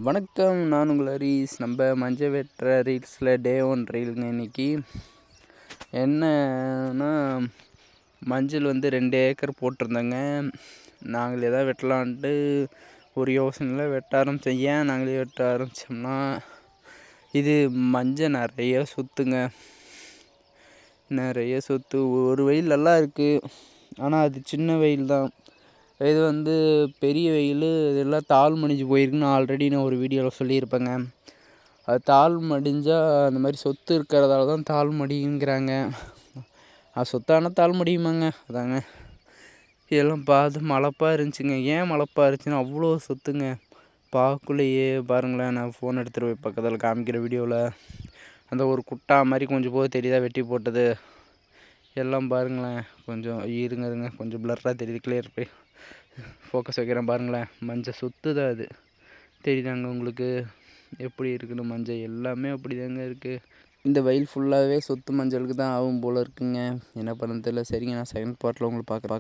வணக்கம், நான் உங்கள் ஹரிஸ். நம்ம மஞ்சள் வெட்டுற ரீல்ஸில் டே 1 ரீலுங்க. இன்றைக்கி என்னன்னா, மஞ்சள் 2 ஏக்கர் போட்டிருந்தேங்க. நாங்களே தான் வெட்டலான்ட்டு ஒரு யோசனையில் வெட்ட ஆரம்பித்தோம். ஏன் நாங்களே வெட்ட ஆரம்பித்தோம்னா, இது மஞ்சள் நிறைய சொத்துங்க. நிறைய சொத்து. ஒரு வெயில் நல்லா இருக்குது, ஆனால் அது சின்ன வெயில் தான். இது பெரிய வெயில், இதெல்லாம் தாள் மடிஞ்சு போயிருக்குன்னு ஆல்ரெடி நான் ஒரு வீடியோவில் சொல்லியிருப்பேங்க. அது தாள் மடிஞ்சால் அந்த மாதிரி சொத்து இருக்கிறதால தான் தாள் மடிங்கிறாங்க. அது சொத்தான தாள் மடியுமாங்க? அதாங்க. இதெல்லாம் பார்த்து மலைப்பாக இருந்துச்சுங்க. ஏன் மலைப்பாக இருந்துச்சுன்னா, அவ்வளோ சொத்துங்க. பார்க்குள்ளேயே பாருங்களேன், நான் ஃபோன் எடுத்துகிட்டு போய் பக்கத்தில் காமிக்கிற வீடியோவில் அந்த ஒரு குட்டா மாதிரி கொஞ்சம் போது தெரியுதா வெட்டி போட்டது எல்லாம் பாருங்களேன். கொஞ்சம் இருங்க கொஞ்சம் பிளர்ராக தெரியுது. கிளியர் போய் ஃபோக்கஸ் வைக்கிறேன் பாருங்களேன். மஞ்சள் சொத்து தான் அது. தெரியுதாங்க உங்களுக்கு எப்படி இருக்குன்னு? மஞ்சள் எல்லாமே அப்படி தாங்க இருக்குது. இந்த வெயில் ஃபுல்லாகவே சொத்து மஞ்சளுக்கு தான் ஆகும் போல் இருக்குங்க. என்ன பண்ண தெரியல. சரிங்க, நான் செகண்ட் பார்ட்டில் உங்களுக்கு பார்க்க